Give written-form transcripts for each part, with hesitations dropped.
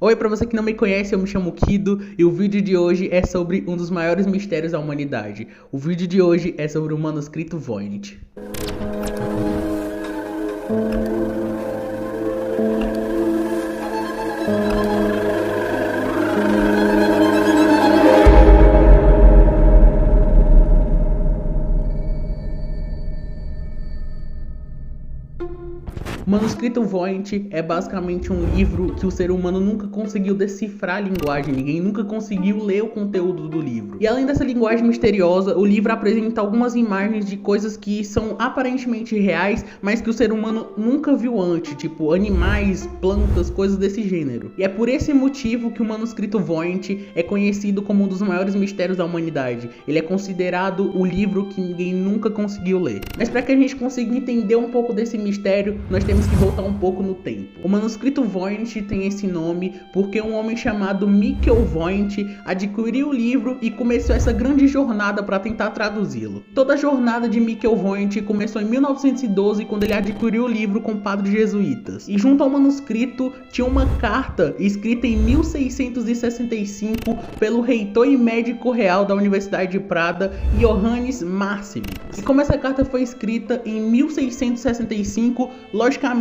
Oi, pra você que não me conhece, eu me chamo Kido e o vídeo de hoje é sobre um dos maiores mistérios da humanidade. O vídeo de hoje é sobre o manuscrito Voynich. O manuscrito Voynich é basicamente um livro que o ser humano nunca conseguiu decifrar a linguagem, ninguém nunca conseguiu ler o conteúdo do livro. E além dessa linguagem misteriosa, o livro apresenta algumas imagens de coisas que são aparentemente reais, mas que o ser humano nunca viu antes, tipo animais, plantas, coisas desse gênero. E é por esse motivo que o manuscrito Voynich é conhecido como um dos maiores mistérios da humanidade. Ele é considerado o livro que ninguém nunca conseguiu ler. Mas para que a gente consiga entender um pouco desse mistério, nós temos que voltar um pouco no tempo. O manuscrito Voynich tem esse nome porque um homem chamado Mikhail Voynich adquiriu o livro e começou essa grande jornada para tentar traduzi-lo. Toda a jornada de Mikhail Voynich começou em 1912, quando ele adquiriu o livro com padres jesuítas. E junto ao manuscrito tinha uma carta escrita em 1665 pelo reitor e médico real da Universidade de Prada, Johannes Marsilius. E como essa carta foi escrita em 1665, logicamente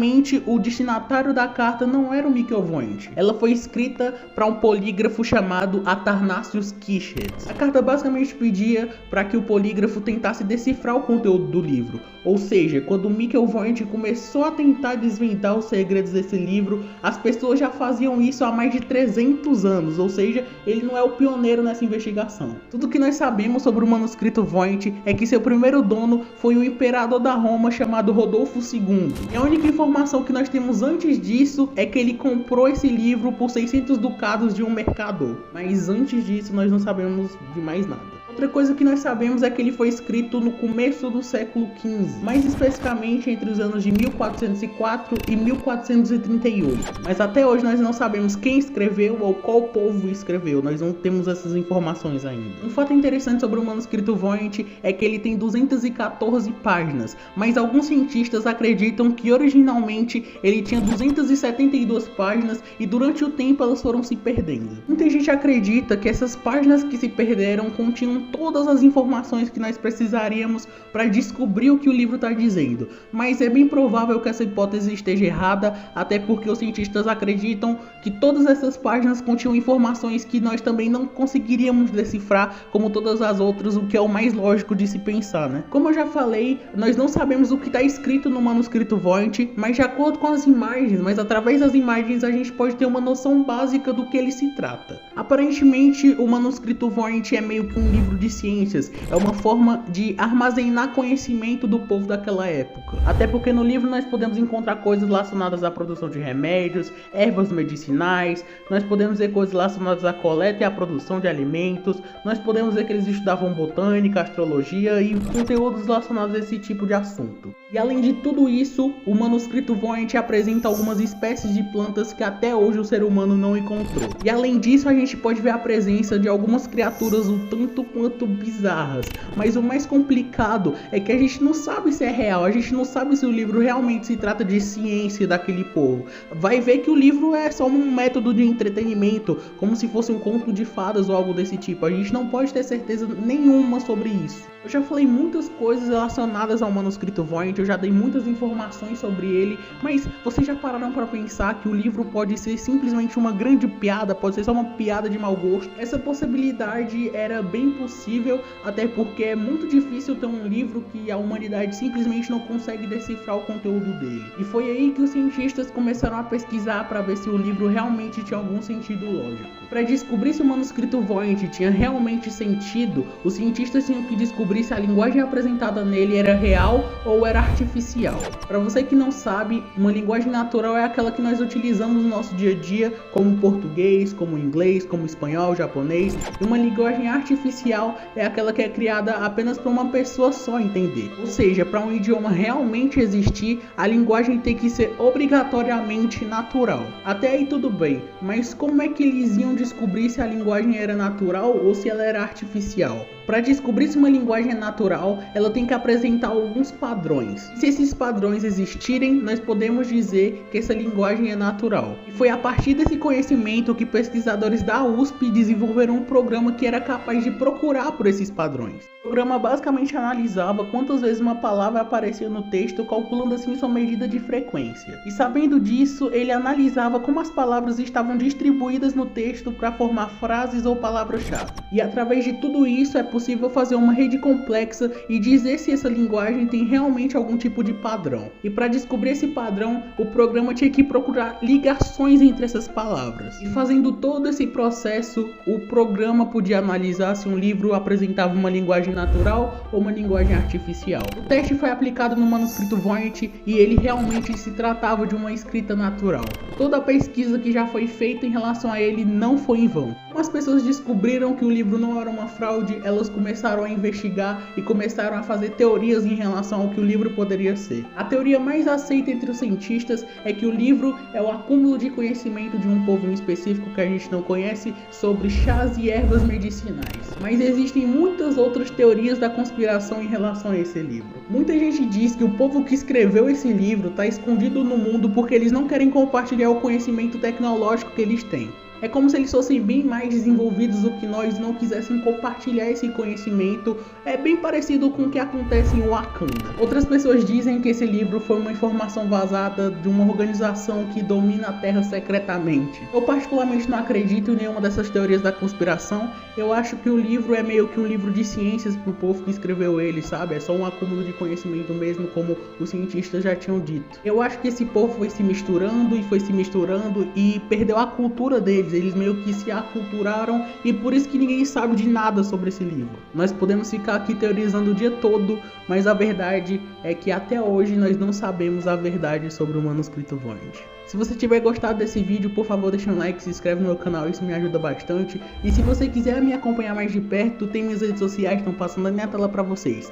o destinatário da carta não era o Mikhail Voynich. Ela foi escrita para um polígrafo chamado Athanasius Kirchherz. A carta basicamente pedia para que o polígrafo tentasse decifrar o conteúdo do livro. Ou seja, quando o Mikhail Voynich começou a tentar desvendar os segredos desse livro, as pessoas já faziam isso há mais de 300 anos, ou seja, ele não é o pioneiro nessa investigação. Tudo que nós sabemos sobre o manuscrito Voynich é que seu primeiro dono foi o imperador da Roma chamado Rodolfo II. E a única informação que nós temos antes disso é que ele comprou esse livro por 600 ducados de um mercador. Mas antes disso nós não sabemos de mais nada. Outra coisa que nós sabemos é que ele foi escrito no começo do século XV, mais especificamente entre os anos de 1404 e 1438. Mas até hoje nós não sabemos quem escreveu ou qual povo escreveu, nós não temos essas informações ainda. Um fato interessante sobre o manuscrito Voynich é que ele tem 214 páginas, mas alguns cientistas acreditam que originalmente ele tinha 272 páginas e durante o tempo elas foram se perdendo. Muita gente acredita que essas páginas que se perderam continham todas as informações que nós precisaríamos para descobrir o que o livro está dizendo, mas é bem provável que essa hipótese esteja errada, até porque os cientistas acreditam que todas essas páginas continham informações que nós também não conseguiríamos decifrar, como todas as outras, o que é o mais lógico de se pensar, né? Como eu já falei, nós não sabemos o que está escrito no manuscrito Voynich, mas de acordo com as imagens, mas através das imagens a gente pode ter uma noção básica do que ele se trata. Aparentemente, o manuscrito Voynich é meio que um livro de ciências, é uma forma de armazenar conhecimento do povo daquela época. Até porque no livro nós podemos encontrar coisas relacionadas à produção de remédios, ervas medicinais, nós podemos ver coisas relacionadas à coleta e à produção de alimentos, nós podemos ver que eles estudavam botânica, astrologia e conteúdos relacionados a esse tipo de assunto. E além de tudo isso, o manuscrito Voynich apresenta algumas espécies de plantas que até hoje o ser humano não encontrou. E além disso, a gente pode ver a presença de algumas criaturas um tanto quanto bizarras. Mas o mais complicado é que a gente não sabe se é real, a gente não sabe se o livro realmente se trata de ciência daquele povo. Vai ver que o livro é só um método de entretenimento, como se fosse um conto de fadas ou algo desse tipo. A gente não pode ter certeza nenhuma sobre isso. Eu já falei muitas coisas relacionadas ao manuscrito Voynich, eu já dei muitas informações sobre ele, mas vocês já pararam para pensar que o livro pode ser simplesmente uma grande piada, pode ser só uma piada de mau gosto? Essa possibilidade era bem possível, até porque é muito difícil ter um livro que a humanidade simplesmente não consegue decifrar o conteúdo dele. E foi aí que os cientistas começaram a pesquisar para ver se o livro realmente tinha algum sentido lógico. Para descobrir se o manuscrito Voynich tinha realmente sentido, os cientistas tinham que descobrir se a linguagem apresentada nele era real ou era artificial. Para você que não sabe, uma linguagem natural é aquela que nós utilizamos no nosso dia a dia, como português, como inglês, como espanhol, japonês, e uma linguagem artificial é aquela que é criada apenas para uma pessoa só entender. Ou seja, para um idioma realmente existir, a linguagem tem que ser obrigatoriamente natural. Até aí tudo bem, mas como é que eles iam descobrir se a linguagem era natural ou se ela era artificial? Para descobrir se uma linguagem é natural, ela tem que apresentar alguns padrões. Se esses padrões existirem, nós podemos dizer que essa linguagem é natural. E foi a partir desse conhecimento que pesquisadores da USP desenvolveram um programa que era capaz de procurar por esses padrões. O programa basicamente analisava quantas vezes uma palavra aparecia no texto, calculando assim sua medida de frequência. E sabendo disso, ele analisava como as palavras estavam distribuídas no texto para formar frases ou palavras-chave. E através de tudo isso é possível fazer uma rede complexa e dizer se essa linguagem tem realmente algum tipo de padrão. E para descobrir esse padrão, o programa tinha que procurar ligações entre essas palavras. E fazendo todo esse processo, o programa podia analisar se um livro apresentava uma linguagem natural ou uma linguagem artificial. O teste foi aplicado no manuscrito Voynich e ele realmente se tratava de uma escrita natural. Toda a pesquisa que já foi feita em relação a ele não foi em vão. Como as pessoas descobriram que o livro não era uma fraude, elas começaram a investigar e começaram a fazer teorias em relação ao que o livro poderia ser. A teoria mais aceita entre os cientistas é que o livro é o acúmulo de conhecimento de um povo em específico que a gente não conhece sobre chás e ervas medicinais. Mas existem muitas outras teorias da conspiração em relação a esse livro. Muita gente diz que o povo que escreveu esse livro está escondido no mundo porque eles não querem compartilhar o conhecimento tecnológico que eles têm. É como se eles fossem bem mais desenvolvidos do que nós, não quisessem compartilhar esse conhecimento. É bem parecido com o que acontece em Wakanda. Outras pessoas dizem que esse livro foi uma informação vazada de uma organização que domina a Terra secretamente. Eu particularmente não acredito em nenhuma dessas teorias da conspiração. Eu acho que o livro é meio que um livro de ciências pro povo que escreveu ele, sabe? É só um acúmulo de conhecimento mesmo, como os cientistas já tinham dito. Eu acho que esse povo foi se misturando e perdeu a cultura deles. Eles meio que se aculturaram e por isso que ninguém sabe de nada sobre esse livro. Nós podemos ficar aqui teorizando o dia todo, mas a verdade é que até hoje nós não sabemos a verdade sobre o manuscrito Voynich. Se você tiver gostado desse vídeo, por favor deixa um like, se inscreve no meu canal, isso me ajuda bastante. E se você quiser me acompanhar mais de perto, tem minhas redes sociais, estão passando na minha tela pra vocês.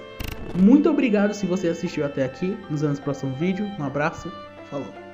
Muito obrigado se você assistiu até aqui, nos vemos no próximo vídeo, um abraço, falou!